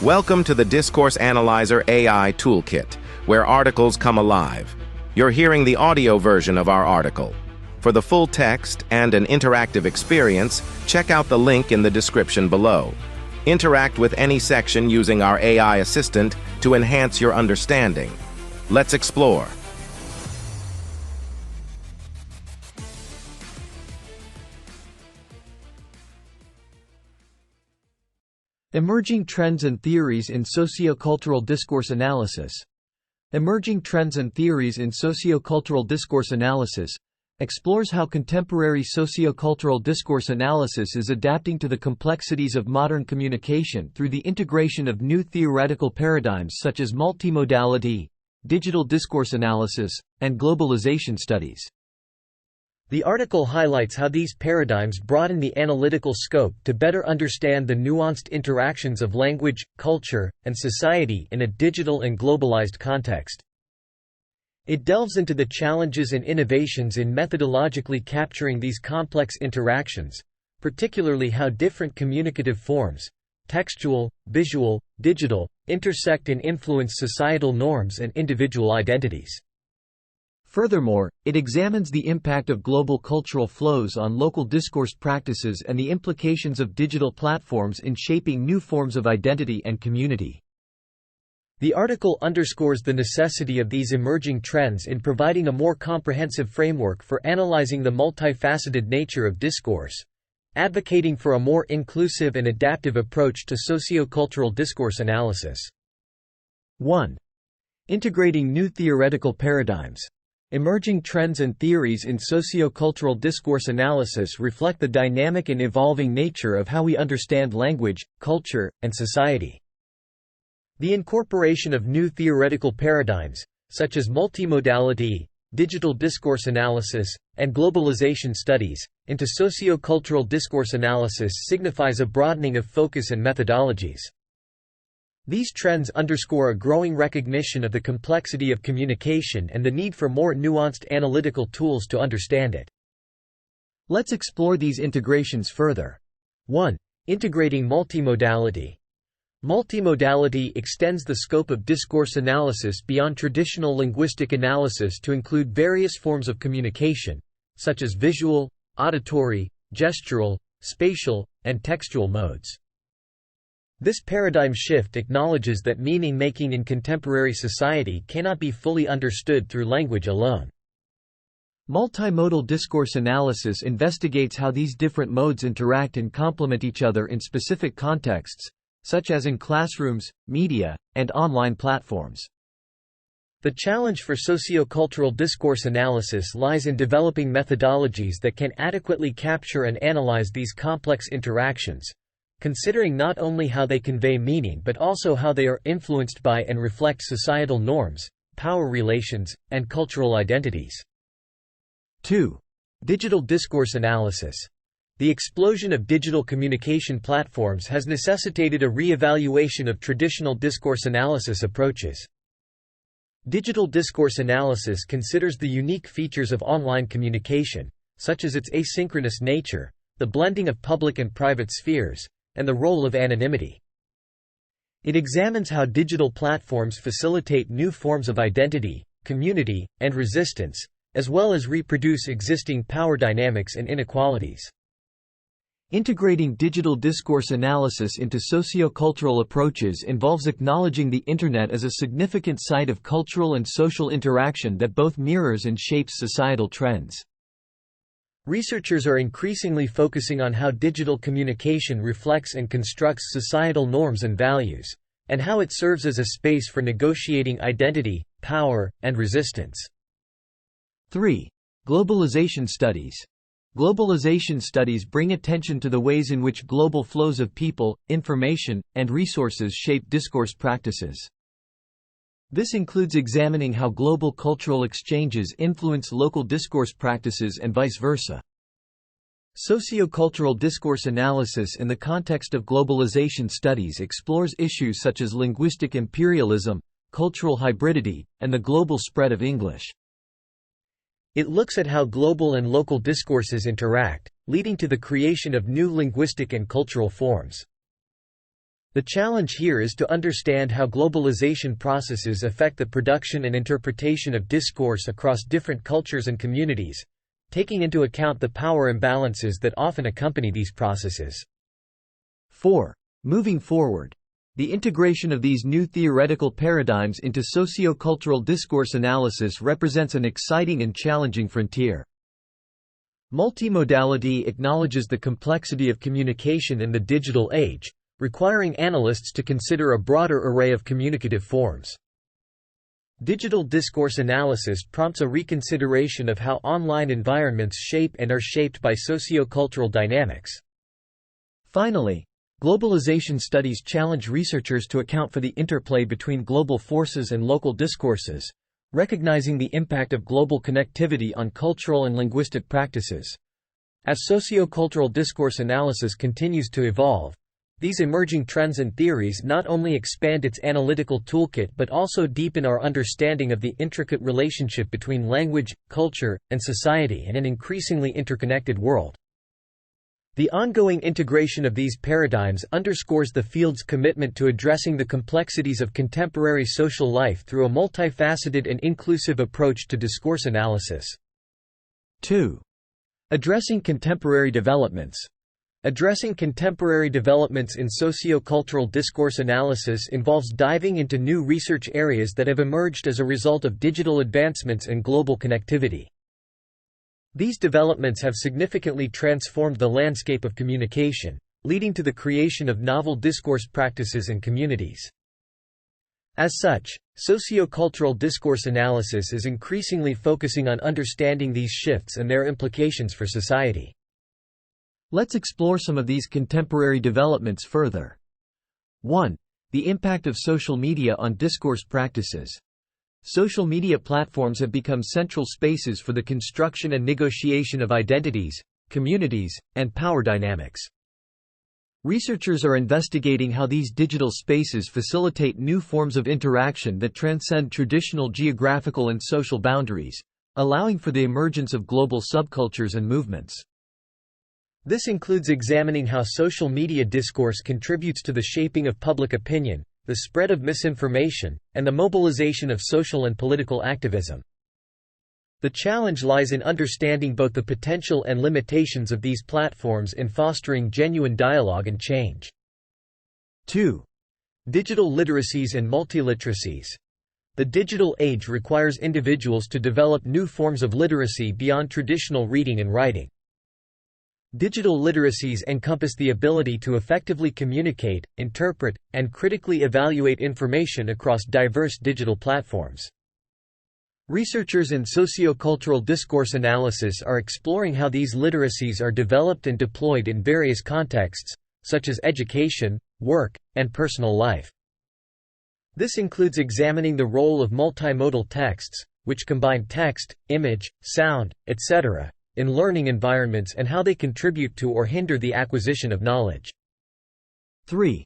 Welcome to the Discourse Analyzer AI Toolkit, where articles come alive. You're hearing the audio version of our article. For the full text and an interactive experience, check out the link in the description below. Interact with any section using our AI assistant to enhance your understanding. Let's explore. Emerging Trends and Theories in Sociocultural Discourse Analysis. Emerging Trends and Theories in Sociocultural Discourse Analysis explores how contemporary sociocultural discourse analysis is adapting to the complexities of modern communication through the integration of new theoretical paradigms such as multimodality, digital discourse analysis, and globalization studies. The article highlights how these paradigms broaden the analytical scope to better understand the nuanced interactions of language, culture, and society in a digital and globalized context. It delves into the challenges and innovations in methodologically capturing these complex interactions, particularly how different communicative forms, textual, visual, digital, intersect and influence societal norms and individual identities. Furthermore, it examines the impact of global cultural flows on local discourse practices and the implications of digital platforms in shaping new forms of identity and community. The article underscores the necessity of these emerging trends in providing a more comprehensive framework for analyzing the multifaceted nature of discourse, advocating for a more inclusive and adaptive approach to sociocultural discourse analysis. 1. Integrating new theoretical paradigms. Emerging trends and theories in sociocultural discourse analysis reflect the dynamic and evolving nature of how we understand language, culture, and society. The incorporation of new theoretical paradigms, such as multimodality, digital discourse analysis, and globalization studies, into sociocultural discourse analysis signifies a broadening of focus and methodologies. These trends underscore a growing recognition of the complexity of communication and the need for more nuanced analytical tools to understand it. Let's explore these integrations further. 1. Integrating multimodality. Multimodality extends the scope of discourse analysis beyond traditional linguistic analysis to include various forms of communication, such as visual, auditory, gestural, spatial, and textual modes. This paradigm shift acknowledges that meaning-making in contemporary society cannot be fully understood through language alone. Multimodal discourse analysis investigates how these different modes interact and complement each other in specific contexts, such as in classrooms, media, and online platforms. The challenge for sociocultural discourse analysis lies in developing methodologies that can adequately capture and analyze these complex interactions, considering not only how they convey meaning but also how they are influenced by and reflect societal norms, power relations, and cultural identities. 2. Digital discourse analysis. The explosion of digital communication platforms has necessitated a re-evaluation of traditional discourse analysis approaches. Digital discourse analysis considers the unique features of online communication, such as its asynchronous nature, the blending of public and private spheres, and the role of anonymity. It examines how digital platforms facilitate new forms of identity, community, and resistance, as well as reproduce existing power dynamics and inequalities. Integrating digital discourse analysis into sociocultural approaches involves acknowledging the Internet as a significant site of cultural and social interaction that both mirrors and shapes societal trends. Researchers are increasingly focusing on how digital communication reflects and constructs societal norms and values, and how it serves as a space for negotiating identity, power, and resistance. 3. Globalization studies. Globalization studies bring attention to the ways in which global flows of people, information, and resources shape discourse practices. This includes examining how global cultural exchanges influence local discourse practices and vice versa. Sociocultural discourse analysis in the context of globalization studies explores issues such as linguistic imperialism, cultural hybridity, and the global spread of English. It looks at how global and local discourses interact, leading to the creation of new linguistic and cultural forms. The challenge here is to understand how globalization processes affect the production and interpretation of discourse across different cultures and communities, taking into account the power imbalances that often accompany these processes. 4. Moving forward. The integration of these new theoretical paradigms into sociocultural discourse analysis represents an exciting and challenging frontier. Multimodality acknowledges the complexity of communication in the digital age, requiring analysts to consider a broader array of communicative forms. Digital discourse analysis prompts a reconsideration of how online environments shape and are shaped by sociocultural dynamics. Finally, globalization studies challenge researchers to account for the interplay between global forces and local discourses, recognizing the impact of global connectivity on cultural and linguistic practices. As sociocultural discourse analysis continues to evolve, these emerging trends and theories not only expand its analytical toolkit but also deepen our understanding of the intricate relationship between language, culture, and society in an increasingly interconnected world. The ongoing integration of these paradigms underscores the field's commitment to addressing the complexities of contemporary social life through a multifaceted and inclusive approach to discourse analysis. 2. Addressing contemporary developments. Addressing contemporary developments in sociocultural discourse analysis involves diving into new research areas that have emerged as a result of digital advancements and global connectivity. These developments have significantly transformed the landscape of communication, leading to the creation of novel discourse practices and communities. As such, sociocultural discourse analysis is increasingly focusing on understanding these shifts and their implications for society. Let's explore some of these contemporary developments further. 1. The impact of social media on discourse practices. Social media platforms have become central spaces for the construction and negotiation of identities, communities, and power dynamics. Researchers are investigating how these digital spaces facilitate new forms of interaction that transcend traditional geographical and social boundaries, allowing for the emergence of global subcultures and movements. This includes examining how social media discourse contributes to the shaping of public opinion, the spread of misinformation, and the mobilization of social and political activism. The challenge lies in understanding both the potential and limitations of these platforms in fostering genuine dialogue and change. 2. Digital literacies and multiliteracies. The digital age requires individuals to develop new forms of literacy beyond traditional reading and writing. Digital literacies encompass the ability to effectively communicate, interpret, and critically evaluate information across diverse digital platforms. Researchers in sociocultural discourse analysis are exploring how these literacies are developed and deployed in various contexts, such as education, work, and personal life. This includes examining the role of multimodal texts, which combine text, image, sound, etc., in learning environments and how they contribute to or hinder the acquisition of knowledge. 3.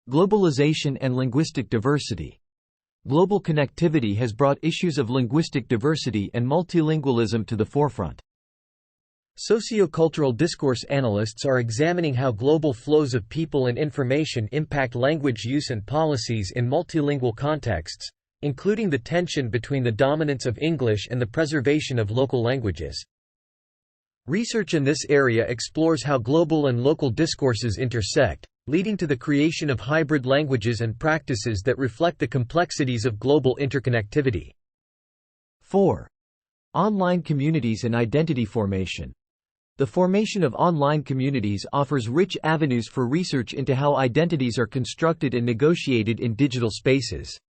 Globalization and linguistic diversity. Global connectivity has brought issues of linguistic diversity and multilingualism to the forefront. Sociocultural discourse analysts are examining how global flows of people and information impact language use and policies in multilingual contexts, including the tension between the dominance of English and the preservation of local languages. Research in this area explores how global and local discourses intersect, leading to the creation of hybrid languages and practices that reflect the complexities of global interconnectivity. 4. Online communities and identity formation. The formation of online communities offers rich avenues for research into how identities are constructed and negotiated in digital spaces.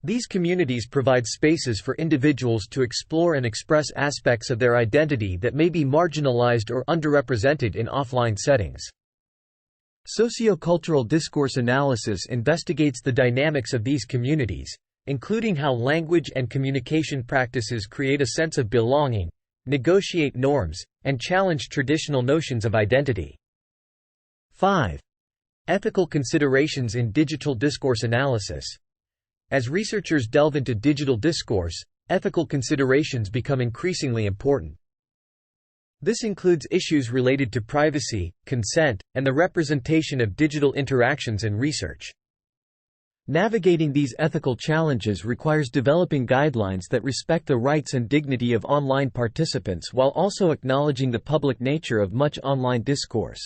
These communities provide spaces for individuals to explore and express aspects of their identity that may be marginalized or underrepresented in offline settings. Sociocultural discourse analysis investigates the dynamics of these communities, including how language and communication practices create a sense of belonging, negotiate norms, and challenge traditional notions of identity. 5. Ethical considerations in digital discourse analysis. As researchers delve into digital discourse, ethical considerations become increasingly important. This includes issues related to privacy, consent, and the representation of digital interactions in research. Navigating these ethical challenges requires developing guidelines that respect the rights and dignity of online participants while also acknowledging the public nature of much online discourse.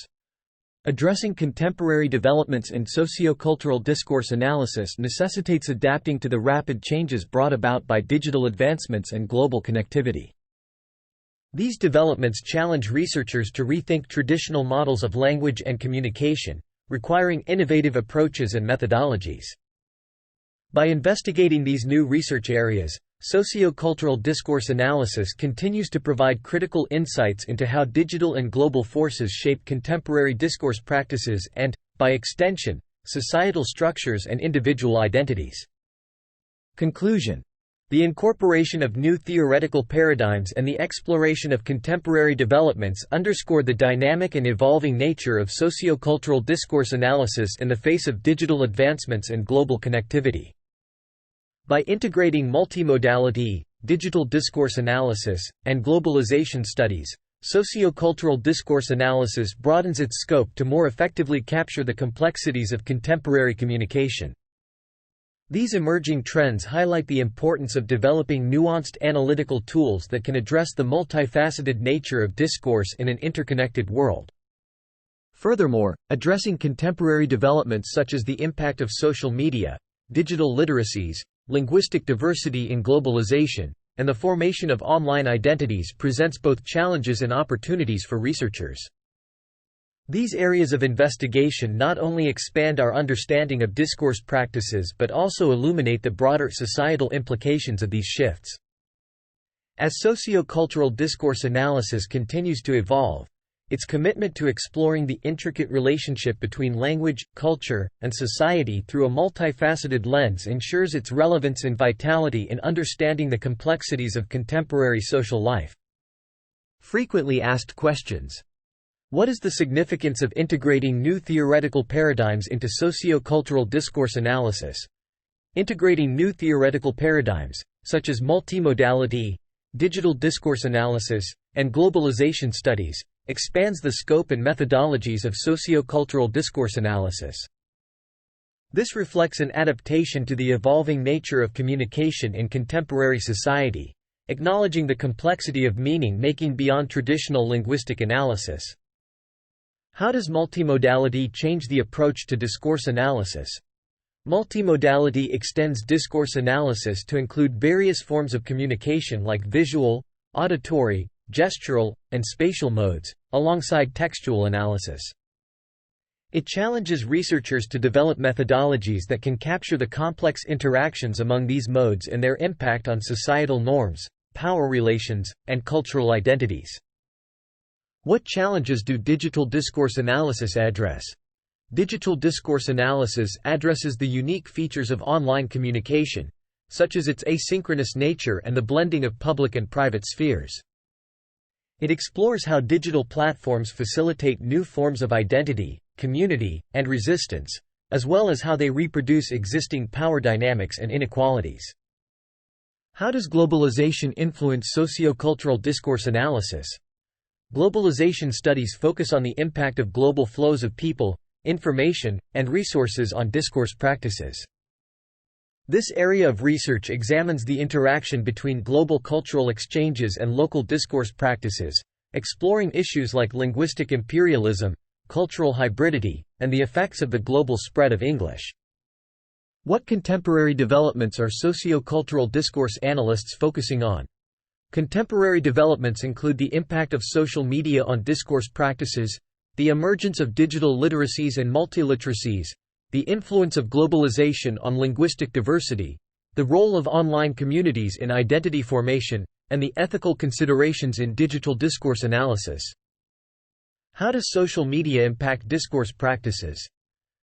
Addressing contemporary developments in sociocultural discourse analysis necessitates adapting to the rapid changes brought about by digital advancements and global connectivity. These developments challenge researchers to rethink traditional models of language and communication, requiring innovative approaches and methodologies. By investigating these new research areas, sociocultural discourse analysis continues to provide critical insights into how digital and global forces shape contemporary discourse practices and, by extension, societal structures and individual identities. Conclusion: the incorporation of new theoretical paradigms and the exploration of contemporary developments underscore the dynamic and evolving nature of sociocultural discourse analysis in the face of digital advancements and global connectivity. By integrating multimodality, digital discourse analysis, and globalization studies, sociocultural discourse analysis broadens its scope to more effectively capture the complexities of contemporary communication. These emerging trends highlight the importance of developing nuanced analytical tools that can address the multifaceted nature of discourse in an interconnected world. Furthermore, addressing contemporary developments such as the impact of social media, digital literacies, linguistic diversity in globalization, and the formation of online identities presents both challenges and opportunities for researchers. These areas of investigation not only expand our understanding of discourse practices but also illuminate the broader societal implications of these shifts. As sociocultural discourse analysis continues to evolve, its commitment to exploring the intricate relationship between language, culture, and society through a multifaceted lens ensures its relevance and vitality in understanding the complexities of contemporary social life. Frequently asked questions. What is the significance of integrating new theoretical paradigms into sociocultural discourse analysis? Integrating new theoretical paradigms, such as multimodality, digital discourse analysis, and globalization studies, expands the scope and methodologies of sociocultural discourse analysis. This reflects an adaptation to the evolving nature of communication in contemporary society, acknowledging the complexity of meaning-making beyond traditional linguistic analysis. How does multimodality change the approach to discourse analysis? Multimodality extends discourse analysis to include various forms of communication like visual, auditory, gestural, and spatial modes, alongside textual analysis. It challenges researchers to develop methodologies that can capture the complex interactions among these modes and their impact on societal norms, power relations, and cultural identities. What challenges do digital discourse analysis address? Digital discourse analysis addresses the unique features of online communication, such as its asynchronous nature and the blending of public and private spheres. It explores how digital platforms facilitate new forms of identity, community, and resistance, as well as how they reproduce existing power dynamics and inequalities. How does globalization influence sociocultural discourse analysis? Globalization studies focus on the impact of global flows of people, information, and resources on discourse practices. This area of research examines the interaction between global cultural exchanges and local discourse practices, exploring issues like linguistic imperialism, cultural hybridity, and the effects of the global spread of English. What contemporary developments are sociocultural discourse analysts focusing on? Contemporary developments include the impact of social media on discourse practices, the emergence of digital literacies and multiliteracies, the influence of globalization on linguistic diversity, the role of online communities in identity formation, and the ethical considerations in digital discourse analysis. How does social media impact discourse practices?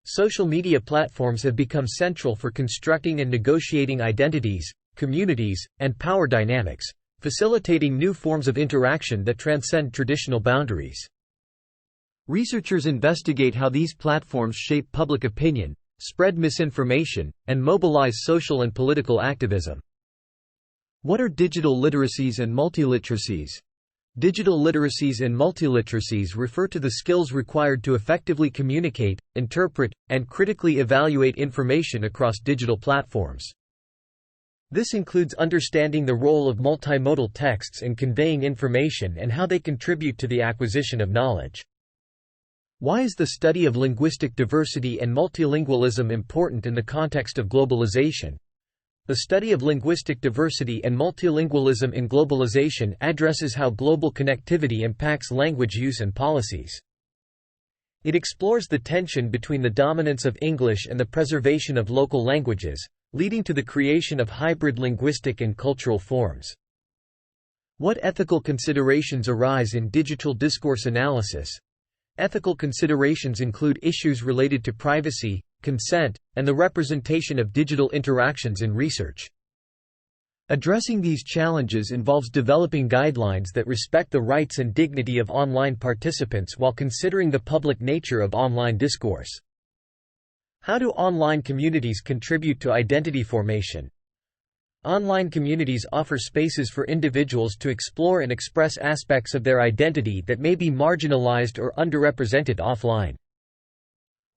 Social media platforms have become central for constructing and negotiating identities, communities, and power dynamics, facilitating new forms of interaction that transcend traditional boundaries. Researchers investigate how these platforms shape public opinion, spread misinformation, and mobilize social and political activism. What are digital literacies and multiliteracies? Digital literacies and multiliteracies refer to the skills required to effectively communicate, interpret, and critically evaluate information across digital platforms. This includes understanding the role of multimodal texts in conveying information and how they contribute to the acquisition of knowledge. Why is the study of linguistic diversity and multilingualism important in the context of globalization? The study of linguistic diversity and multilingualism in globalization addresses how global connectivity impacts language use and policies. It explores the tension between the dominance of English and the preservation of local languages, leading to the creation of hybrid linguistic and cultural forms. What ethical considerations arise in digital discourse analysis? Ethical considerations include issues related to privacy, consent, and the representation of digital interactions in research. Addressing these challenges involves developing guidelines that respect the rights and dignity of online participants while considering the public nature of online discourse. How do online communities contribute to identity formation? Online communities offer spaces for individuals to explore and express aspects of their identity that may be marginalized or underrepresented offline.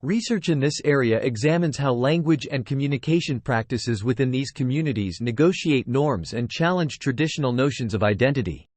Research in this area examines how language and communication practices within these communities negotiate norms and challenge traditional notions of identity.